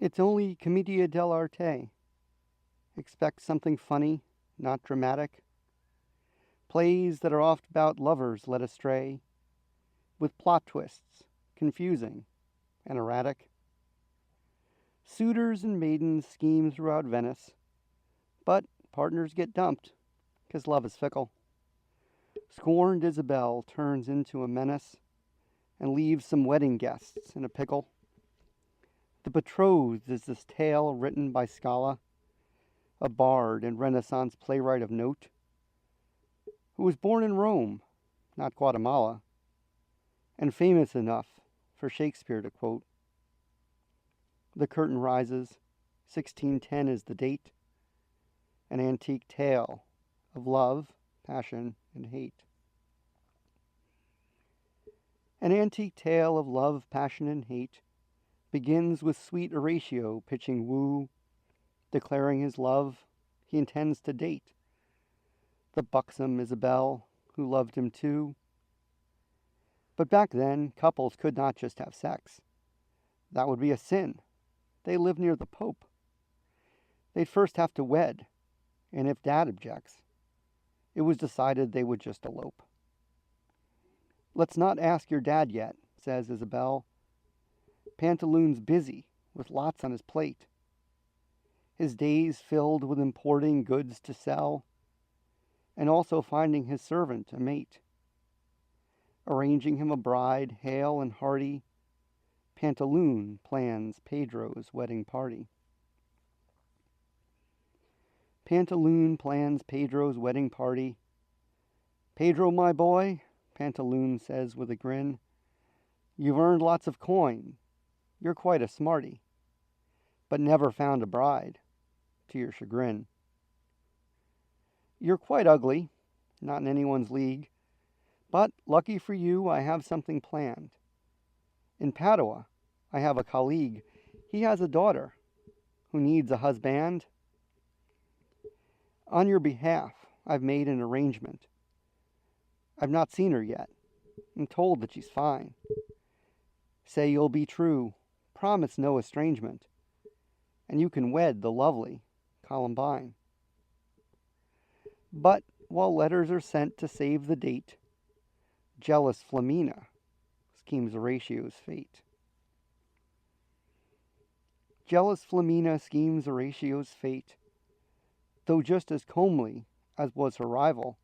It's only Commedia dell'Arte. Expect something funny, not dramatic. Plays that are oft about lovers led astray, with plot twists, confusing and erratic. Suitors and maidens scheme throughout Venice, but partners get dumped, 'cause love is fickle. Scorned Isabel turns into a menace and leaves some wedding guests in a pickle. The Betrothed is this tale written by Scala, a bard and Renaissance playwright of note, who was born in Rome, not Guatemala, and famous enough for Shakespeare to quote. The curtain rises, 1610 is the date, an antique tale of love, passion, and hate. An antique tale of love, passion, and hate begins with sweet Horatio pitching woo, declaring his love he intends to date the buxom Isabel, who loved him too. But back then, couples could not just have sex. That would be a sin. They lived near the Pope. They'd first have to wed, and if Dad objects, it was decided they would just elope. Let's not ask your dad yet, says Isabel. Pantaloon's busy, with lots on his plate. His days filled with importing goods to sell, and also finding his servant a mate. Arranging him a bride, hale and hearty, Pantaloon plans Pedro's wedding party. Pantaloon plans Pedro's wedding party. Pedro, my boy, Pantaloon says with a grin, you've earned lots of coin. You're quite a smarty, but never found a bride, to your chagrin. You're quite ugly, not in anyone's league, but lucky for you, I have something planned. In Padua, I have a colleague. He has a daughter who needs a husband. On your behalf, I've made an arrangement. I've not seen her yet. I'm told that she's fine. Say you'll be true. Promise no estrangement. And you can wed the lovely Columbine. But while letters are sent to save the date, jealous Flamina schemes Horatio's fate. Jealous Flamina schemes Horatio's fate. Though just as comely as was her rival,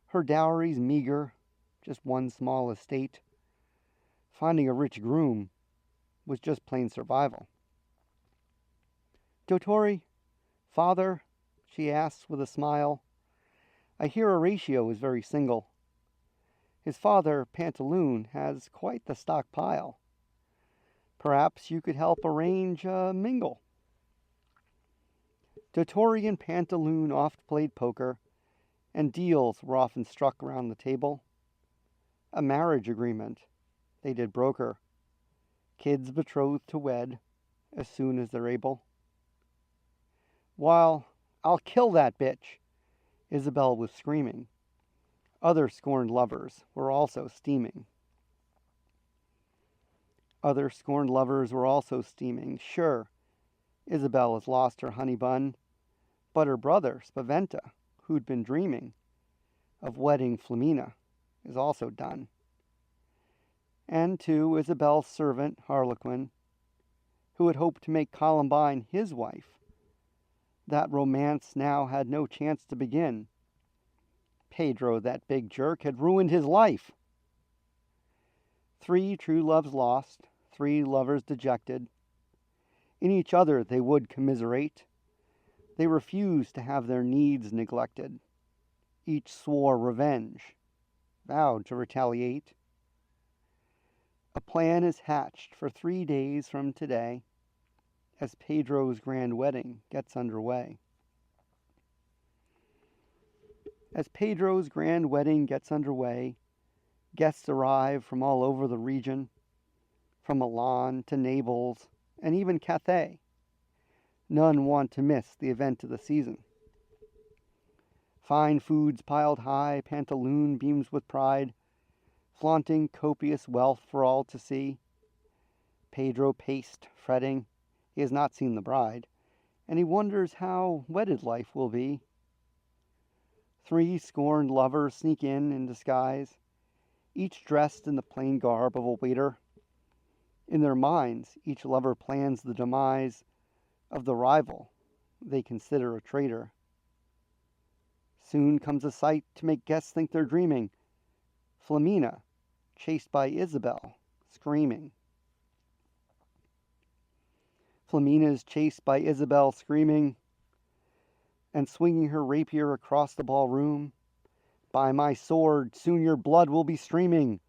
her dowry's meager, just one small estate. Finding a rich groom was just plain survival. Dottore, father, she asks with a smile, I hear Horatio is very single. His father, Pantaloon, has quite the stockpile. Perhaps you could help arrange a mingle. Dottore and Pantaloon oft played poker, and deals were often struck round the table. A marriage agreement they did broker, kids betrothed to wed as soon as they're able. While I'll kill that bitch, Isabel was screaming. Other scorned lovers were also steaming. Other scorned lovers were also steaming. Sure, Isabel has lost her honey bun, but her brother, Spaventa, who'd been dreaming of wedding Flamina, is also done. And to Isabel's servant, Harlequin, who had hoped to make Columbine his wife, that romance now had no chance to begin. Pedro, that big jerk, had ruined his life. 3 true loves lost, 3 lovers dejected. In each other they would commiserate. They refused to have their needs neglected. Each swore revenge, vowed to retaliate. A plan is hatched for 3 days from today, as Pedro's grand wedding gets underway. As Pedro's grand wedding gets underway, guests arrive from all over the region, from Milan to Naples, and even Cathay. None want to miss the event of the season. Fine foods piled high, Pantaloon beams with pride, flaunting copious wealth for all to see. Pedro paced, fretting, He has not seen the bride, and he wonders how wedded life will be. 3 scorned lovers sneak in disguise, each dressed in the plain garb of a waiter. In their minds, each lover plans the demise of the rival they consider a traitor. Soon comes a sight to make guests think they're dreaming. Flamina, chased by Isabel, screaming. Flamina is chased by Isabel, screaming, and swinging her rapier across the ballroom. By my sword, soon your blood will be streaming.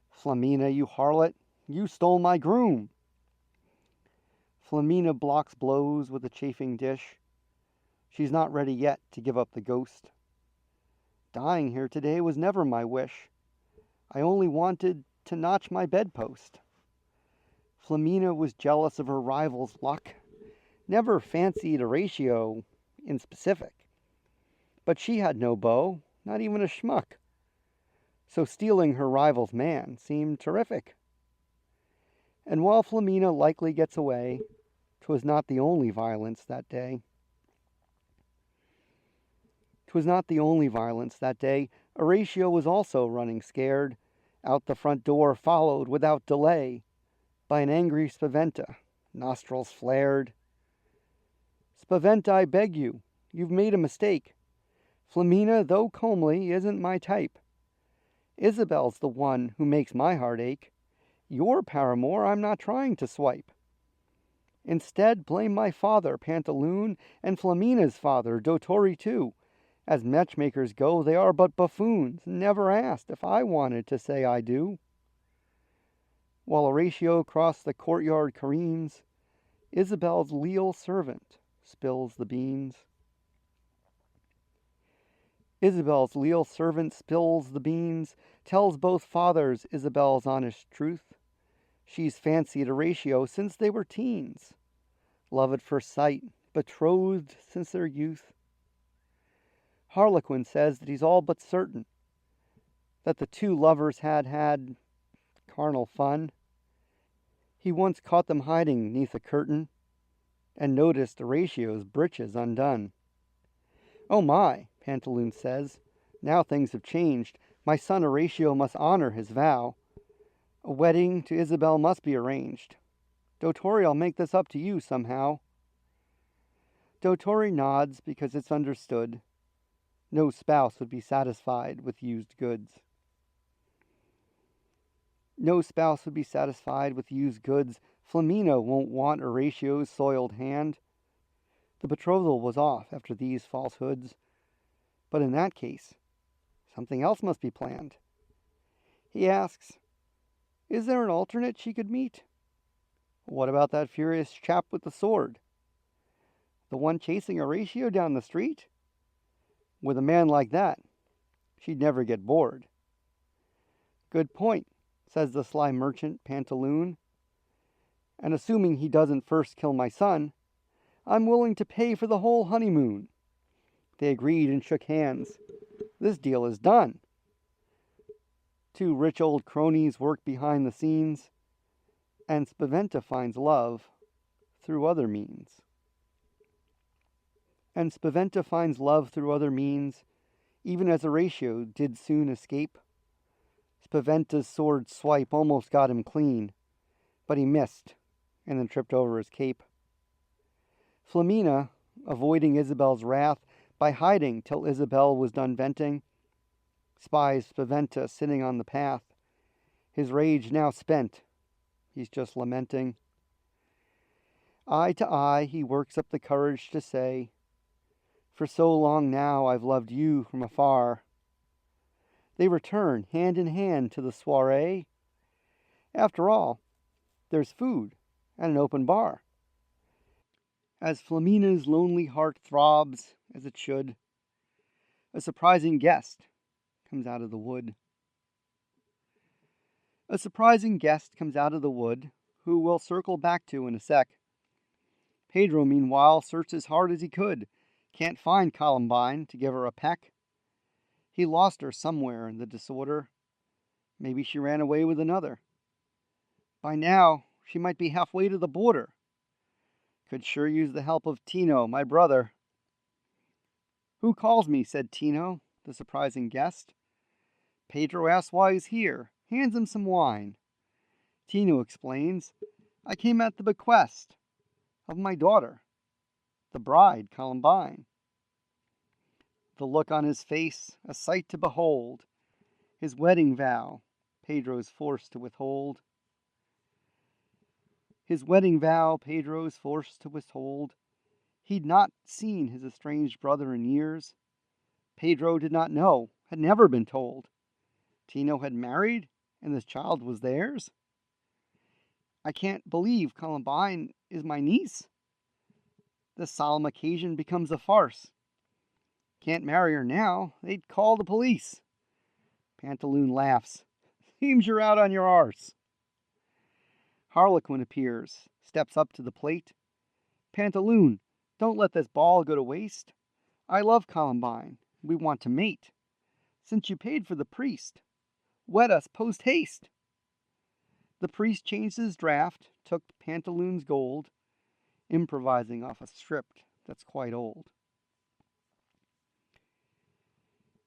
Flamina, you harlot, you stole my groom. Flamina blocks blows with a chafing dish. She's not ready yet to give up the ghost. Dying here today was never my wish. I only wanted to notch my bedpost. Flamina was jealous of her rival's luck, never fancied a ratio in specific. But she had no beau, not even a schmuck. So stealing her rival's man seemed terrific. And while Flamina likely gets away, 'twas not the only violence that day. 'Twas not the only violence that day. Horatio was also running scared, out the front door, followed without delay by an angry Spaventa, nostrils flared. Spaventa, I beg you, you've made a mistake. Flamina, though comely, isn't my type. Isabel's the one who makes my heart ache. Your paramour I'm not trying to swipe. Instead, blame my father, Pantaloon, and Flamina's father, Dottori too. As matchmakers go, they are but buffoons, never asked if I wanted to say I do. While Horatio across the courtyard careens, Isabel's leal servant spills the beans. Isabel's leal servant spills the beans, tells both fathers Isabel's honest truth. She's fancied Horatio since they were teens, love at first sight, betrothed since their youth. Harlequin says that he's all but certain that the two lovers had carnal fun. He once caught them hiding 'neath a curtain and noticed Horatio's breeches undone. Oh my, Pantaloon says, now things have changed. My son Horatio must honor his vow. A wedding to Isabel must be arranged. Dottori, I'll make this up to you somehow. Dottori nods because it's understood. No spouse would be satisfied with used goods. No spouse would be satisfied with used goods. Flamina won't want Horatio's soiled hand. The betrothal was off after these falsehoods. But in that case, something else must be planned. He asks, is there an alternate she could meet? What about that furious chap with the sword? The one chasing Horatio down the street? With a man like that, she'd never get bored. Good point, says the sly merchant, Pantaloon. And assuming he doesn't first kill my son, I'm willing to pay for the whole honeymoon. They agreed and shook hands. This deal is done. Two rich old cronies work behind the scenes, and Spaventa finds love through other means. And Spaventa finds love through other means, even as Horatio did soon escape. Spaventa's sword swipe almost got him clean, but he missed and then tripped over his cape. Flamina, avoiding Isabel's wrath by hiding till Isabel was done venting, spies Spaventa sitting on the path, his rage now spent. He's just lamenting. Eye to eye, he works up the courage to say, for so long now I've loved you from afar. They return hand in hand to the soiree. After all, there's food and an open bar. As Flamina's lonely heart throbs, as it should, a surprising guest comes out of the wood. A surprising guest comes out of the wood, who we'll circle back to in a sec. Pedro, meanwhile, searched as hard as he could. Can't find Columbine to give her a peck. He lost her somewhere in the disorder. Maybe she ran away with another. By now, she might be halfway to the border. Could sure use the help of Tino, my brother. Who calls me? Said Tino, the surprising guest. Pedro asks why he's here, hands him some wine. Tino explains, I came at the bequest of my daughter, the bride Columbine. The look on his face, a sight to behold, his wedding vow, Pedro's forced to withhold. His wedding vow, Pedro's forced to withhold. He'd not seen his estranged brother in years. Pedro did not know, had never been told. Tino had married, and this child was theirs. I can't believe Columbine is my niece. This solemn occasion becomes a farce. Can't marry her now, they'd call the police. Pantaloon laughs. Seems you're out on your arse. Harlequin appears, steps up to the plate. Pantaloon, don't let this ball go to waste. I love Columbine, we want to mate. Since you paid for the priest, wed us post haste. The priest changed his draft, took Pantaloon's gold, improvising off a script that's quite old.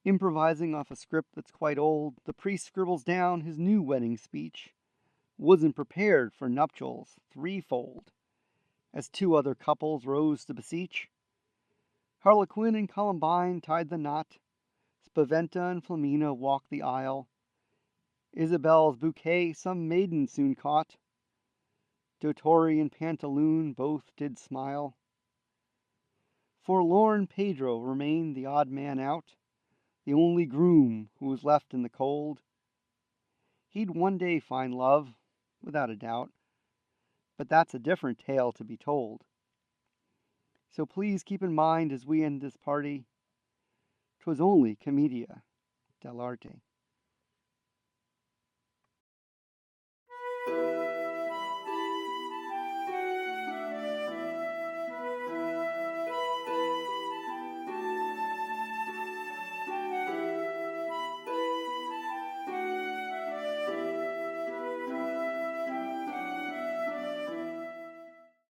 Improvising off a script that's quite old, the priest scribbles down his new wedding speech. Wasn't prepared for nuptials threefold, as two other couples rose to beseech. Harlequin and Columbine tied the knot. Spaventa and Flaminio walked the aisle. Isabel's bouquet some maiden soon caught. Dottore and Pantaloon both did smile. Forlorn Pedro remained the odd man out, the only groom who was left in the cold. He'd one day find love, without a doubt, but that's a different tale to be told. So please keep in mind as we end this party, 'twas only Commedia dell'Arte.